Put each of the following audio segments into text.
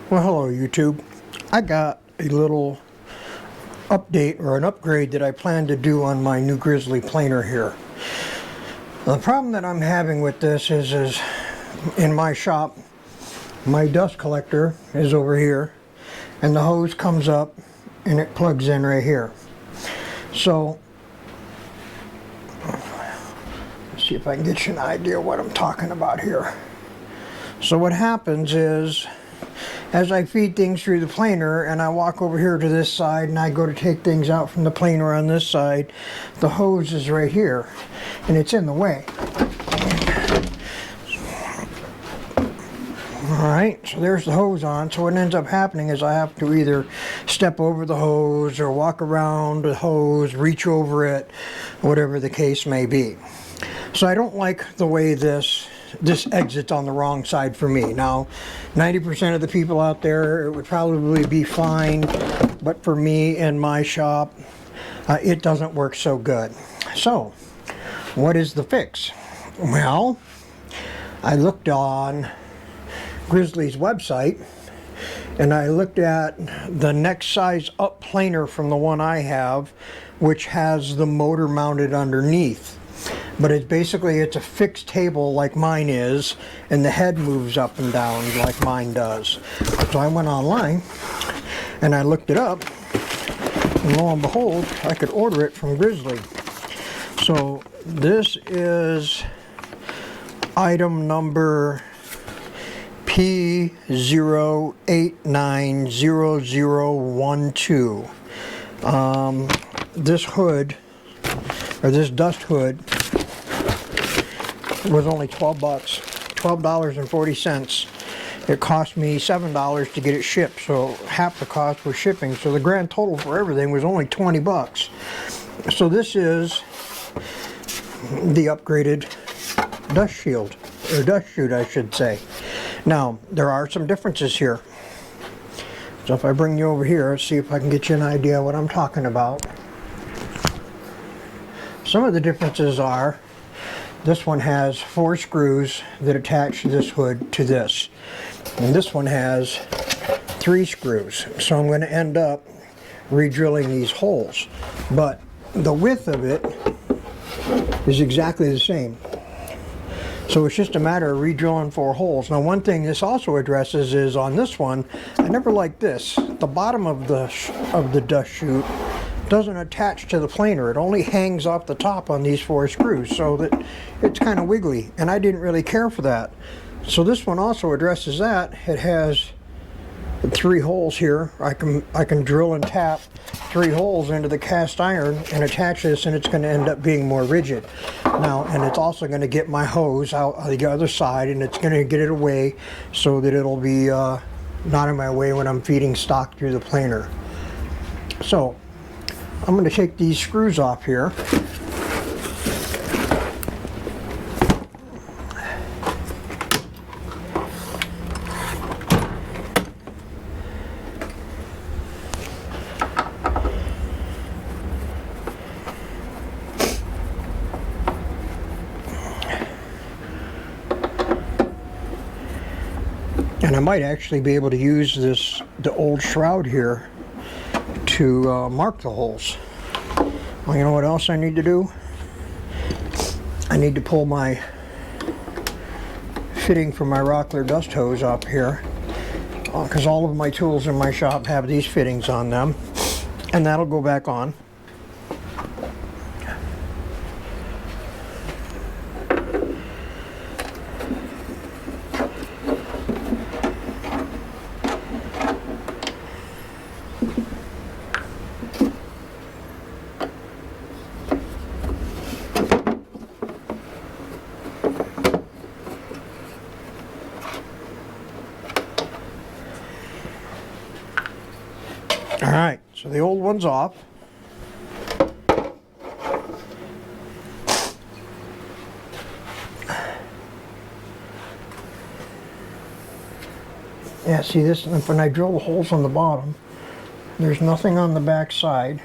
Well, hello YouTube. I got a little update or an upgrade that I plan to do on my new Grizzly planer here. The problem that I'm having with this is in my shop, my dust collector is over here and the hose comes up and it plugs in right here. So, let's see if I can get you an idea what I'm talking about here. So what happens is, as I feed things through the planer and I walk over here to this side and I go to take things out from the planer on this side, the hose is right here and it's in the way. Alright, so there's the hose on. So what ends up happening is I have to either step over the hose or walk around the hose, reach over it, whatever the case may be. So I don't like the way this exits on the wrong side for me. Now, 90% of the people out there, it would probably be fine, but for me in my shop, it doesn't work so good. So, what is the fix? Well, I looked on Grizzly's website, and I looked at the next size up planer from the one I have, which has the motor mounted underneath. But it's a fixed table like mine is, and the head moves up and down like mine does. So I went online and I looked it up, and lo and behold, I could order it from Grizzly. So this is item number P08900012. This hood, or this dust hood, was only 12 bucks, $12.40. It cost me $7 to get it shipped, so half the cost was shipping. So the grand total for everything was only 20 bucks. So this is the upgraded dust shield, or dust chute I should say. Now, there are some differences here. So if I bring you over here, see if I can get you an idea what I'm talking about. Some of the differences are, this one has 4 screws that attach this hood to this. And this one has 3 screws. So I'm going to end up re-drilling these holes. But the width of it is exactly the same. So it's just a matter of re-drilling 4 holes. Now, one thing this also addresses is on this one, I never liked this. The bottom of the dust chute doesn't attach to the planer. It only hangs off the top on these 4 screws, so that it's kind of wiggly, and I didn't really care for that. So this one also addresses that. It has 3 holes here. I can drill and tap 3 holes into the cast iron and attach this, and it's going to end up being more rigid. Now, and it's also going to get my hose out on the other side, and it's going to get it away so that it'll be not in my way when I'm feeding stock through the planer. So I'm going to take these screws off here. And I might actually be able to use the old shroud here to mark the holes. Well, you know what else I need to do? I need to pull my fitting for my Rockler dust hose up here, because all of my tools in my shop have these fittings on them, and that'll go back on. Alright, so the old one's off. Yeah, see this, when I drill the holes on the bottom, there's nothing on the back side.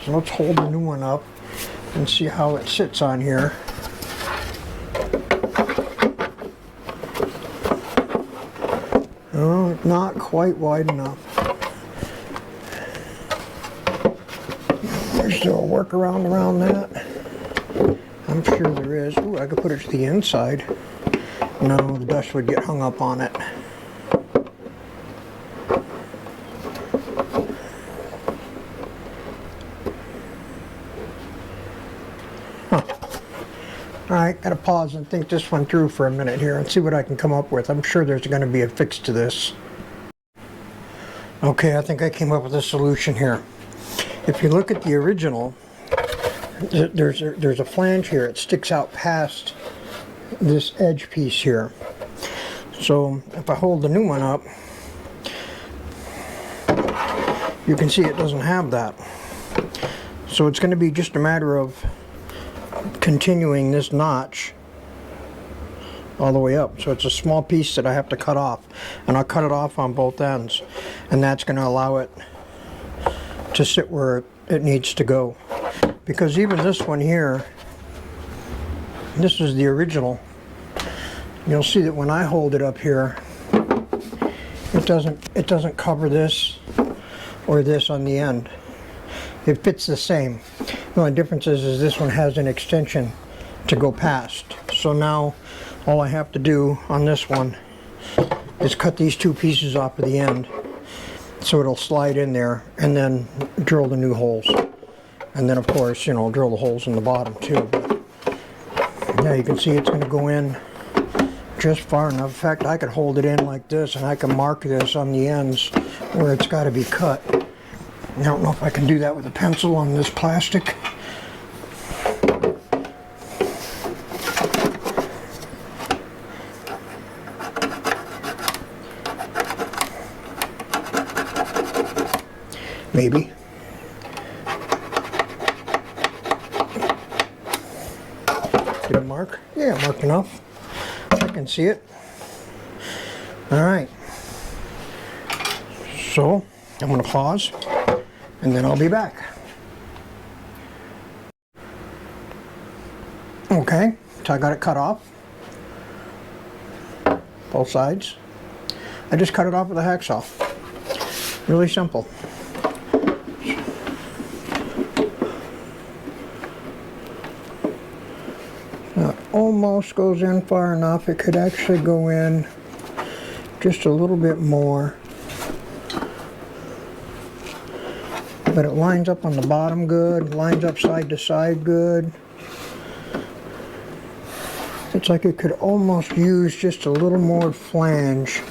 So let's hold the new one up and see how it sits on here. Oh, not quite wide enough. There's still a workaround around that. I'm sure there is. Ooh, I could put it to the inside. No, the dust would get hung up on it. Huh. Alright, gotta pause and think this one through for a minute here and see what I can come up with. I'm sure there's going to be a fix to this. Okay, I think I came up with a solution here. If you look at the original, there's a flange here. It sticks out past this edge piece here. So if I hold the new one up, you can see it doesn't have that. So it's going to be just a matter of continuing this notch all the way up. So it's a small piece that I have to cut off, and I'll cut it off on both ends, and that's going to allow it to sit where it needs to go. Because even this one here, this is the original. You'll see that when I hold it up here, it doesn't cover this or this on the end. It fits the same. The only difference is this one has an extension to go past. So now all I have to do on this one is cut these two pieces off of the end so it'll slide in there, and then drill the new holes. And then of course, you know, drill the holes in the bottom too. But yeah, you can see it's going to go in just far enough. In fact, I could hold it in like this and I can mark this on the ends where it's got to be cut. I don't know if I can do that with a pencil on this plastic. Maybe. Did it mark? Yeah, it marked enough. I can see it. Alright. So, I'm going to pause, and then I'll be back. Okay, so I got it cut off. Both sides. I just cut it off with a hacksaw. Really simple. Now, it almost goes in far enough. It could actually go in just a little bit more. But it lines up on the bottom good, lines up side to side good. It's like it could almost use just a little more flange.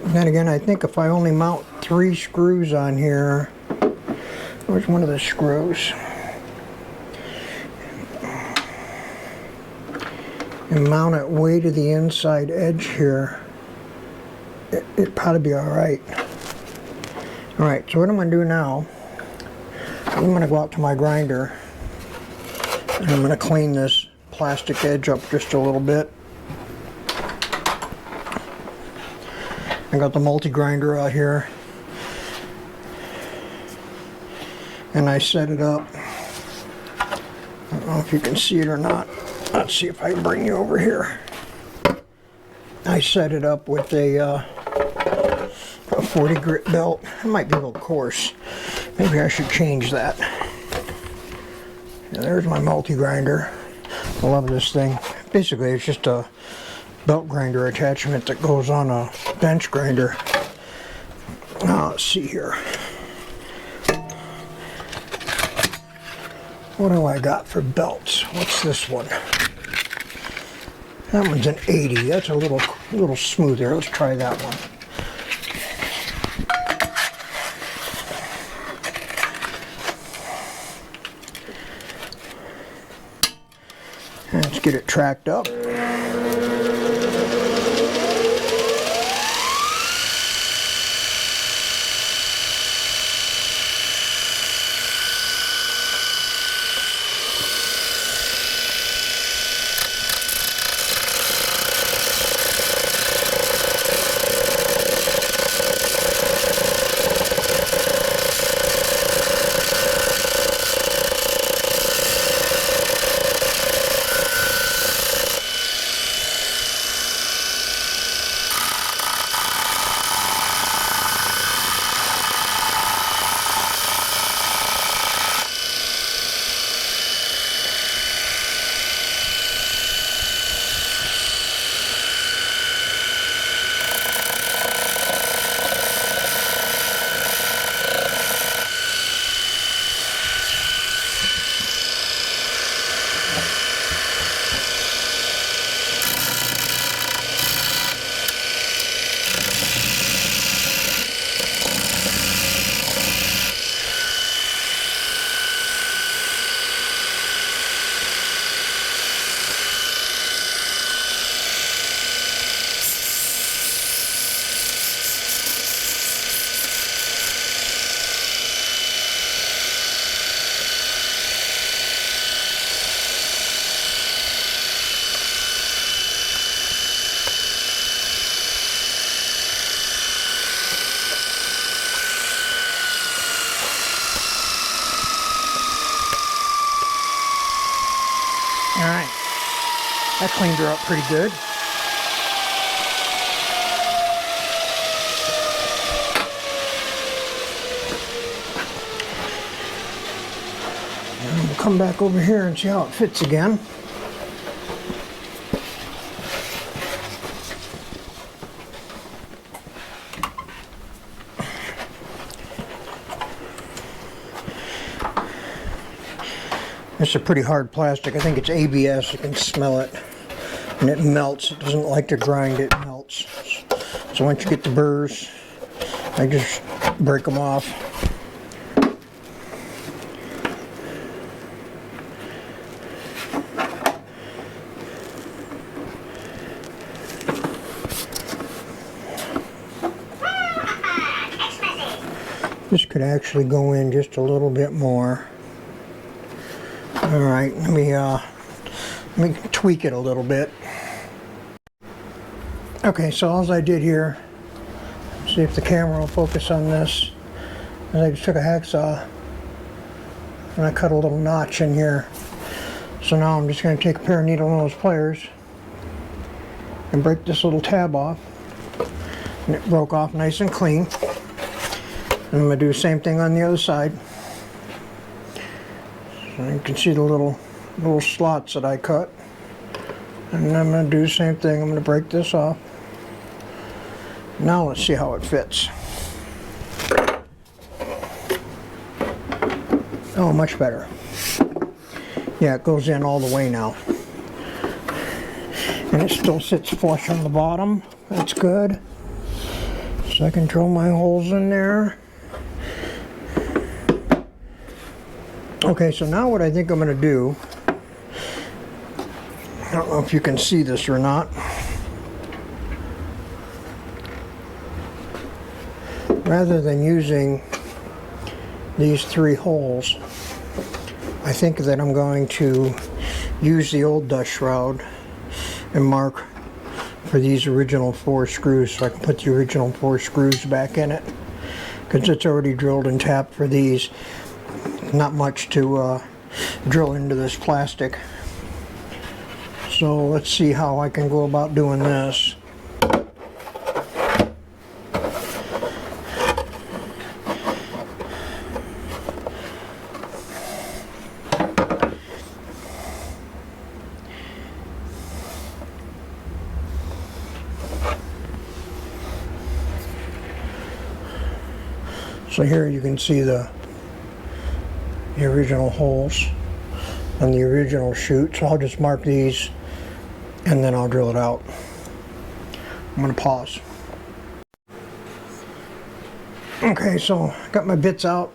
And then again, I think if I only mount 3 screws on here, where's one of the screws? And mount it way to the inside edge here, it'd probably be alright. Alright, so what I'm going to do now, I'm going to go out to my grinder and I'm going to clean this plastic edge up just a little bit. I got the multi-grinder out here and I set it up. I don't know if you can see it or not. Let's see if I can bring you over here. I set it up with a 40 grit belt. It might be a little coarse. Maybe I should change that. And there's my multi-grinder. I love this thing. Basically, it's just a belt grinder attachment that goes on a bench grinder. Now, let's see here. What do I got for belts? What's this one? That one's an 80. That's a little smoother. Let's try that one. Let's get it tracked up. That cleaned her up pretty good. And we'll come back over here and see how it fits again. It's a pretty hard plastic. I think it's ABS. You can smell it. And it melts. It doesn't like to grind, it melts. So once you get the burrs, I just break them off. This could actually go in just a little bit more. Alright, let me tweak it a little bit. Okay, so all I did here, see if the camera will focus on this, is I just took a hacksaw and I cut a little notch in here. So now I'm just going to take a pair of needle nose pliers and break this little tab off. And it broke off nice and clean. And I'm going to do the same thing on the other side. So you can see the little slots that I cut. And I'm going to do the same thing. I'm going to break this off. Now let's see how it fits. Oh, much better. Yeah, it goes in all the way now. And it still sits flush on the bottom. That's good. So I can drill my holes in there. Okay, so now what I think I'm going to do, I don't know if you can see this or not. Rather than using these 3 holes, I think that I'm going to use the old dust shroud and mark for these original 4 screws, so I can put the original 4 screws back in it, because it's already drilled and tapped for these. Not much to drill into this plastic. So let's see how I can go about doing this. So here you can see the original holes on the original chute. So I'll just mark these and then I'll drill it out. I'm going to pause. Okay, so I got my bits out.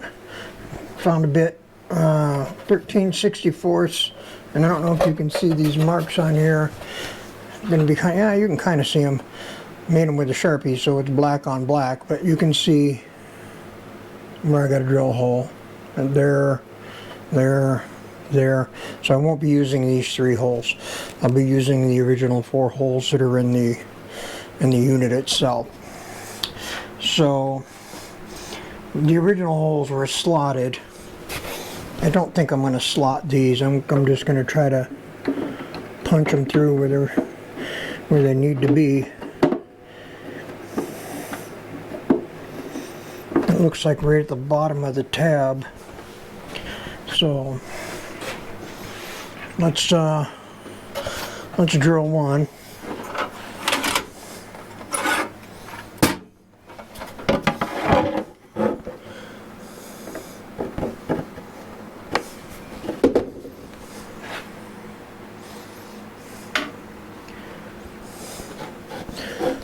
Found a bit 13/64, and I don't know if you can see these marks on here. Going to be kind of, yeah, you can kind of see them. Made them with a Sharpie, so it's black on black, but you can see where I got to drill a hole. And there. So I won't be using these 3 holes. I'll be using the original 4 holes that are in the unit itself. So the original holes were slotted. I don't think I'm going to slot these. I'm just going to try to punch them through where they need to be. It looks like right at the bottom of the tab. So let's drill one.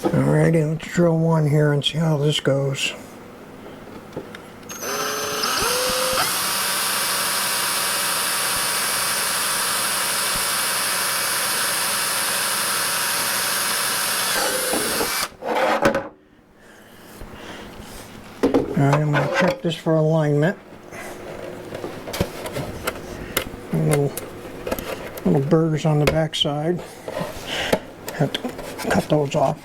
Alrighty, let's drill one here and see how this goes. Alright, I'm going to check this for alignment. Little burrs on the back side. Have to cut those off.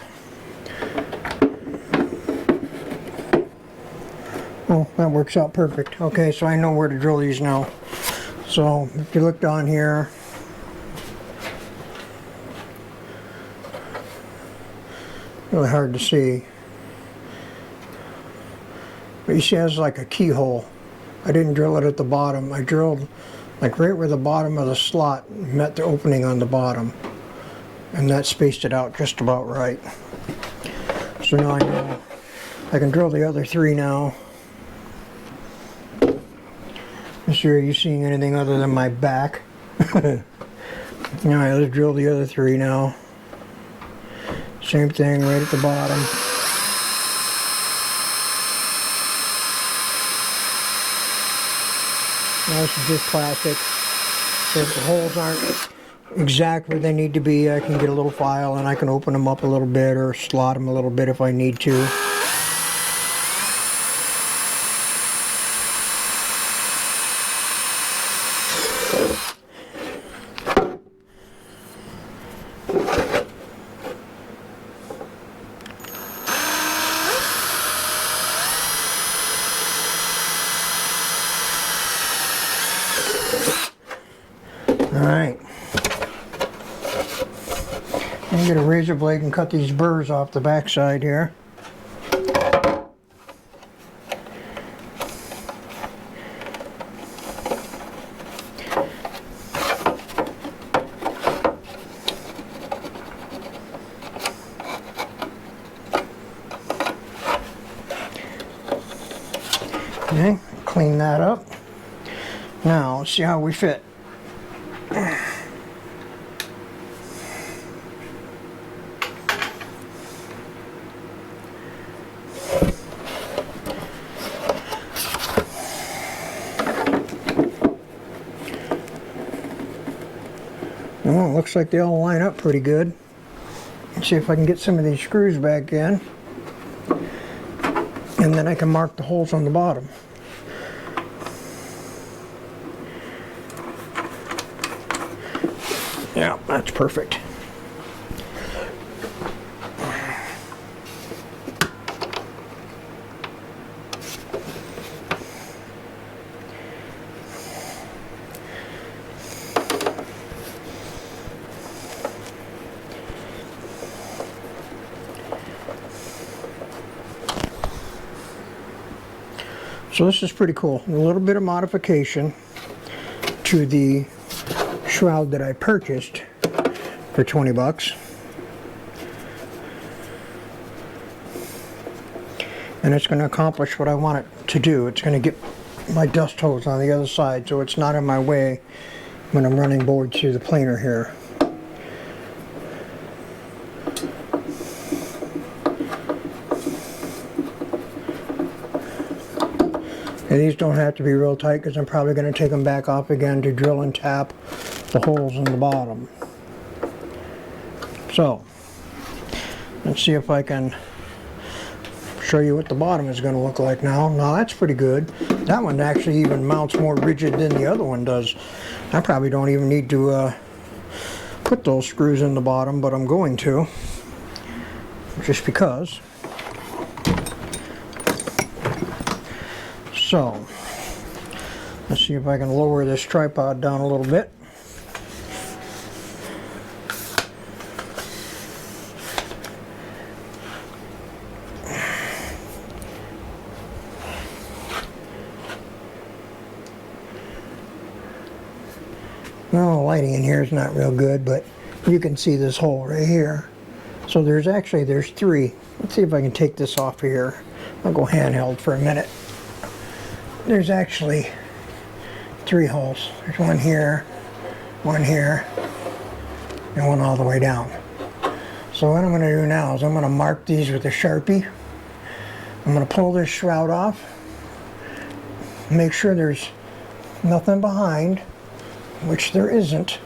Oh, that works out perfect. Okay, so I know where to drill these now. So if you look down here, really hard to see. But you see it has like a keyhole. I didn't drill it at the bottom. I drilled like right where the bottom of the slot met the opening on the bottom. And that spaced it out just about right. So now I know I can drill the other 3 now. Let's see, are you seeing anything other than my back? Alright, let's drill the other 3 now. Same thing right at the bottom. Now this is just plastic. So if the holes aren't exactly where they need to be, I can get a little file and I can open them up a little bit or slot them a little bit if I need to. Alright. I'm going to get a razor blade and cut these burrs off the backside here. Okay, clean that up. Now, let's see how we fit. Well, it looks like they all line up pretty good. Let's see if I can get some of these screws back in. And then I can mark the holes on the bottom. Yeah, that's perfect. So this is pretty cool. A little bit of modification to the shroud that I purchased for 20 bucks. And it's going to accomplish what I want it to do. It's going to get my dust hose on the other side so it's not in my way when I'm running boards through the planer here. And these don't have to be real tight because I'm probably going to take them back off again to drill and tap the holes in the bottom. So, let's see if I can show you what the bottom is going to look like now. Now that's pretty good. That one actually even mounts more rigid than the other one does. I probably don't even need to put those screws in the bottom, but I'm going to. Just because. So, let's see if I can lower this tripod down a little bit. Well, the lighting in here is not real good, but you can see this hole right here. So there's 3. Let's see if I can take this off here. I'll go handheld for a minute. There's actually 3 holes. There's one here, and one all the way down. So what I'm going to do now is I'm going to mark these with a Sharpie. I'm going to pull this shroud off, make sure there's nothing behind, which there isn't.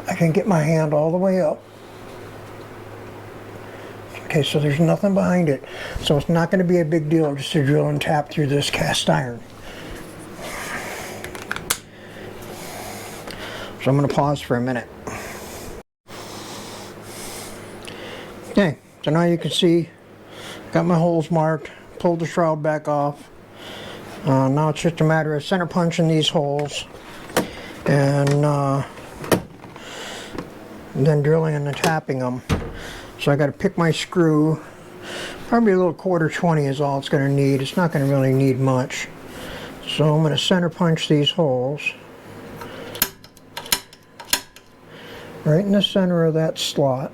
I can get my hand all the way up. Okay, so there's nothing behind it. So it's not going to be a big deal just to drill and tap through this cast iron. So I'm going to pause for a minute. Okay, so now you can see, got my holes marked, pulled the shroud back off. Now it's just a matter of center punching these holes and then drilling and tapping them. So I got to pick my screw Probably a little 1/4 is all it's going to need. It's not going to really need much. So I'm going to center punch these holes right in the center of that slot.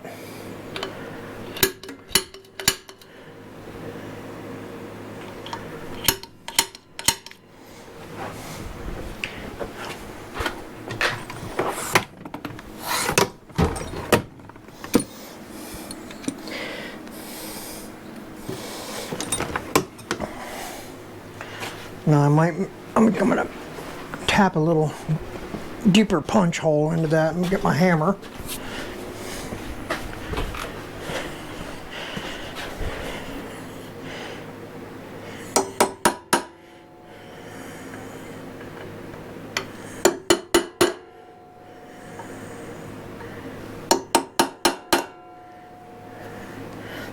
Now I'm gonna tap a little deeper punch hole into that and get my hammer.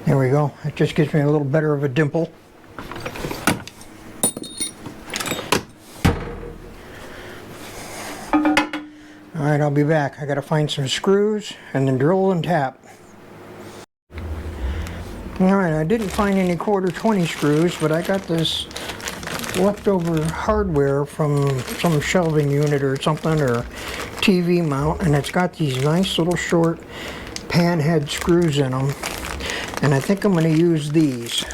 There we go. It just gives me a little better of a dimple. Alright, I'll be back. I gotta find some screws and then drill and tap. Alright, I didn't find any 1/4 screws, but I got this leftover hardware from some shelving unit or something, or TV mount, and it's got these nice little short pan head screws in them, and I think I'm going to use these,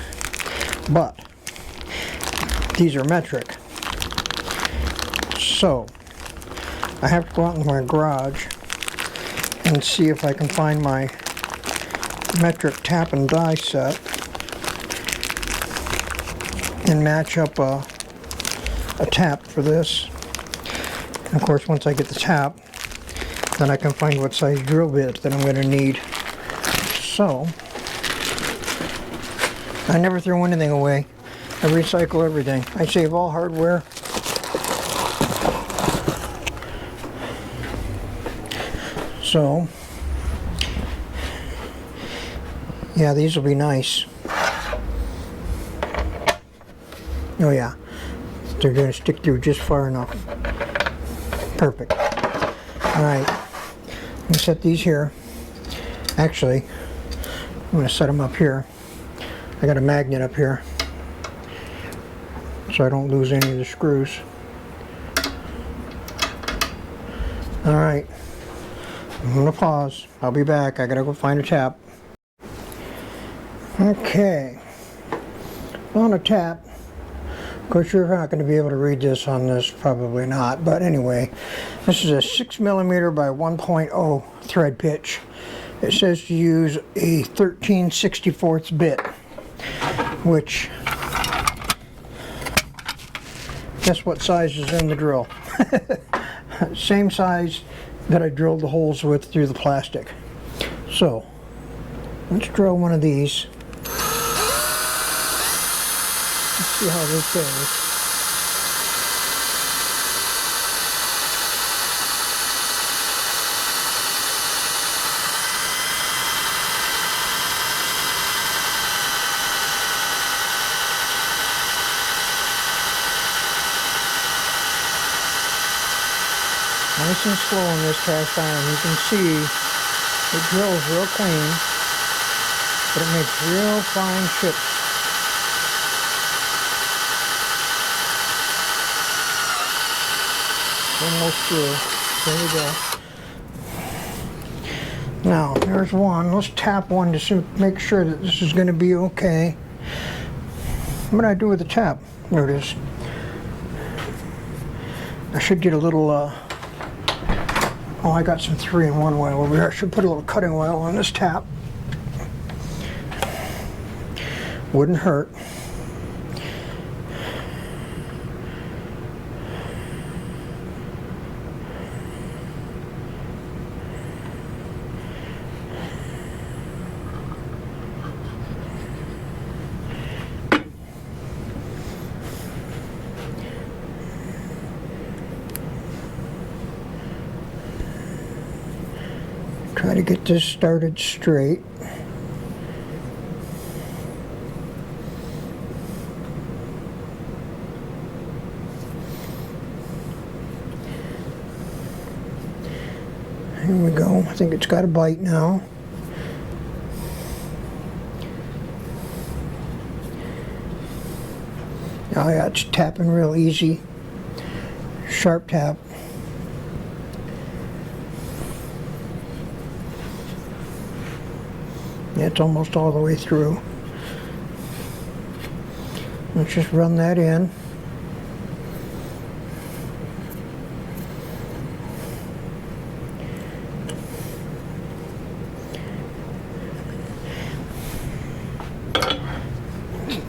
but these are metric, so I have to go out in my garage and see if I can find my metric tap and die set and match up a tap for this. And of course, once I get the tap, then I can find what size drill bit that I'm going to need. So I never throw anything away. I recycle everything. I save all hardware. So, yeah, these will be nice. Oh yeah, they're going to stick through just far enough. Perfect. Alright, I'm going to set these here. Actually, I'm going to set them up here. I got a magnet up here, so I don't lose any of the screws. Alright. I'm going to pause. I'll be back. I gotta go find a tap. Okay. Found a tap. Of course, you're not going to be able to read this on this, probably not. But anyway, this is a 6mm by 1.0 thread pitch. It says to use a 13/64 bit, which, guess what size is in the drill? Same size that I drilled the holes with through the plastic. So let's drill one of these. Let's see how this goes. Nice and slow on this cast iron. You can see it drills real clean, but it makes real fine chips. One more screw. There we go. Now, there's one. Let's tap one to make sure that this is going to be okay. What do I do with the tap? There it is. I should get a little, oh, I got some 3-in-1 oil over here. I should put a little cutting oil on this tap. Wouldn't hurt. Try to get this started straight. Here we go. I think it's got a bite now. Oh yeah, it's tapping real easy. Sharp tap. Yeah, it's almost all the way through. Let's just run that in.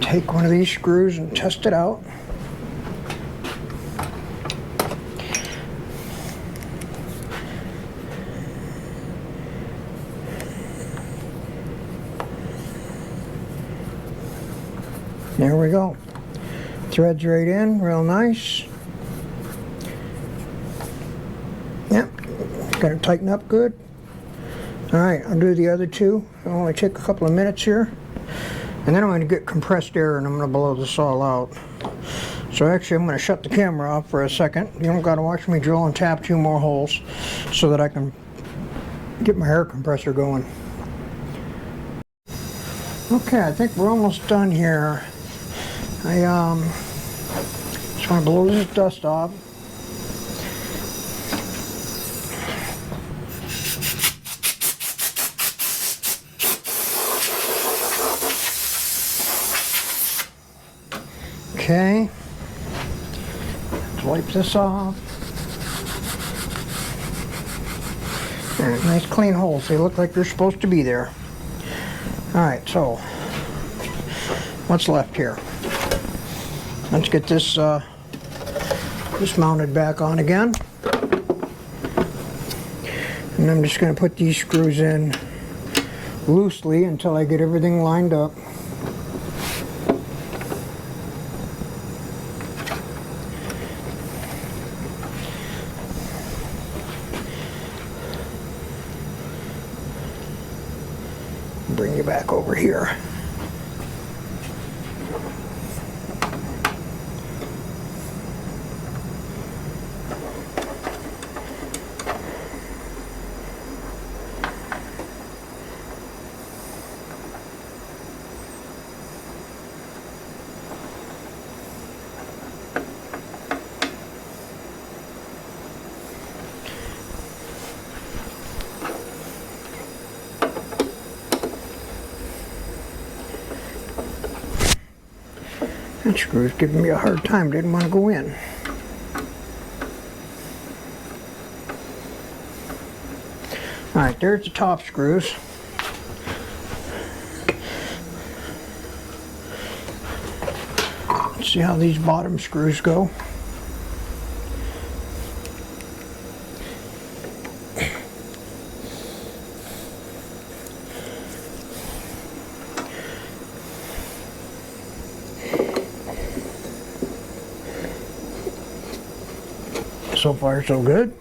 Take one of these screws and test it out. There we go. Threads right in, real nice. Yep, gonna tighten up good. Alright, I'll do the other two. It'll only take a couple of minutes here. And then I'm going to get compressed air and I'm going to blow this all out. So actually I'm going to shut the camera off for a second. You don't got to watch me drill and tap 2 more holes so that I can get my air compressor going. Okay, I think we're almost done here. I just want to blow this dust off. Okay, let's wipe this off. And nice clean holes. They look like they're supposed to be there. Alright, so what's left here? Let's get this mounted back on again. And I'm just going to put these screws in loosely until I get everything lined up. Bring you back over here. That screw's giving me a hard time, didn't want to go in. Alright, there's the top screws. Let's see how these bottom screws go. So far, so good.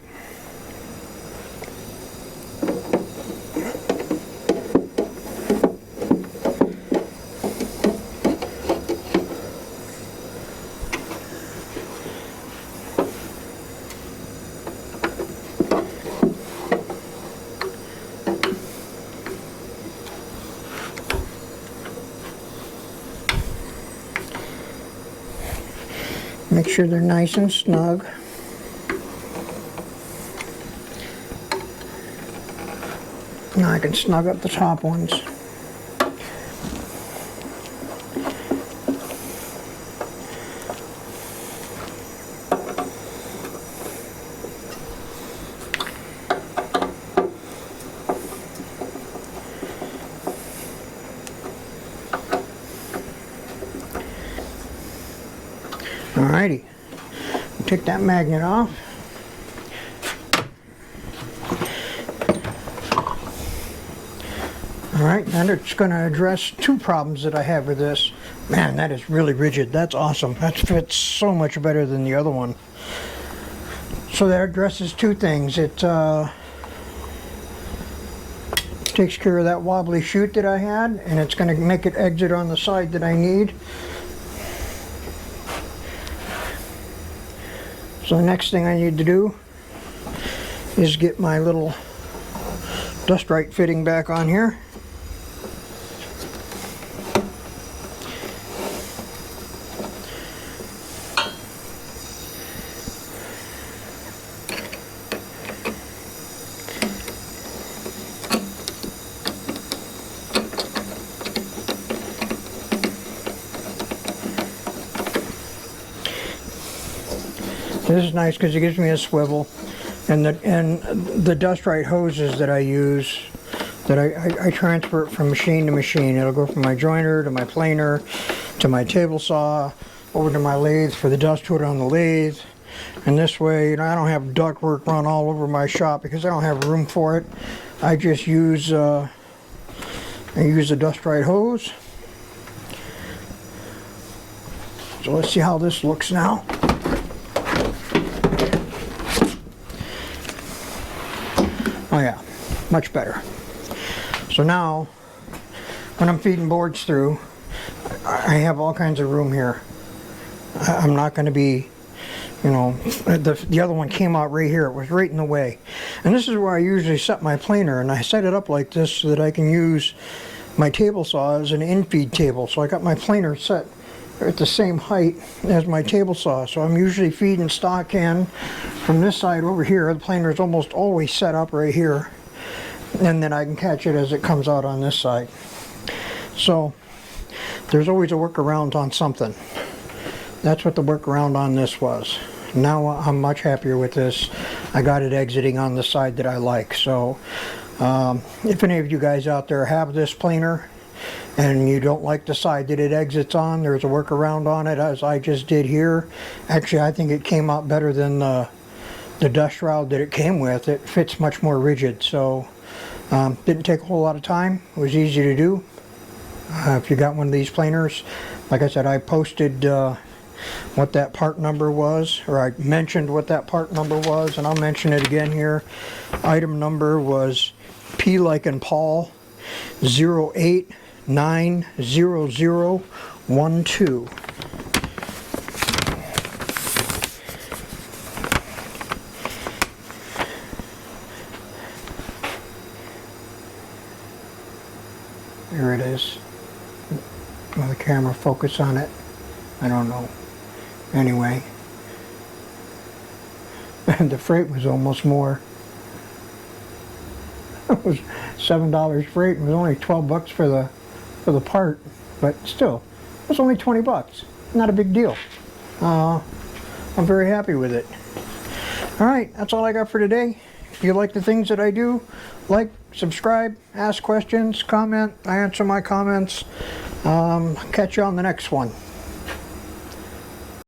Make sure they're nice and snug. Now I can snug up the top ones. Alrighty, take that magnet off. Alright, and it's going to address 2 problems that I have with this. Man, that is really rigid. That's awesome. That fits so much better than the other one. So that addresses 2 things. It takes care of that wobbly chute that I had, and it's going to make it exit on the side that I need. So the next thing I need to do is get my little dust right fitting back on here. This is nice because it gives me a swivel, and the Dust Right hoses that I use, that I transfer it from machine to machine. It'll go from my jointer to my planer to my table saw over to my lathe for the dust hood on the lathe. And this way, you know, I don't have ductwork run all over my shop because I don't have room for it. I just use I use the Dust Right hose. So let's see how this looks now. Oh yeah, much better. So now, when I'm feeding boards through, I have all kinds of room here. I'm not going to be, you know, the other one came out right here. It was right in the way. And this is where I usually set my planer, and I set it up like this so that I can use my table saw as an in-feed table. So I got my planer set at the same height as my table saw. So I'm usually feeding stock in from this side over here. The planer is almost always set up right here. And then I can catch it as it comes out on this side. So there's always a workaround on something. That's what the workaround on this was. Now I'm much happier with this. I got it exiting on the side that I like. So if any of you guys out there have this planer and you don't like the side that it exits on, there's a workaround on it, as I just did here. Actually, I think it came out better than the dust shroud that it came with. It fits much more rigid. So didn't take a whole lot of time. It was easy to do. If you got one of these planers, like I said, I posted what that part number was, or I mentioned what that part number was, and I'll mention it again here. Item number was P like in Paul 08150012. There it is. Will the camera focus on it? I don't know. Anyway, the freight was almost more. It was $7 freight. It was only 12 bucks for the part, but still, it was only 20 bucks. Not a big deal. I'm very happy with it. All right, that's all I got for today. If you like the things that I do, like, subscribe, ask questions, comment. I answer my comments. Catch you on the next one.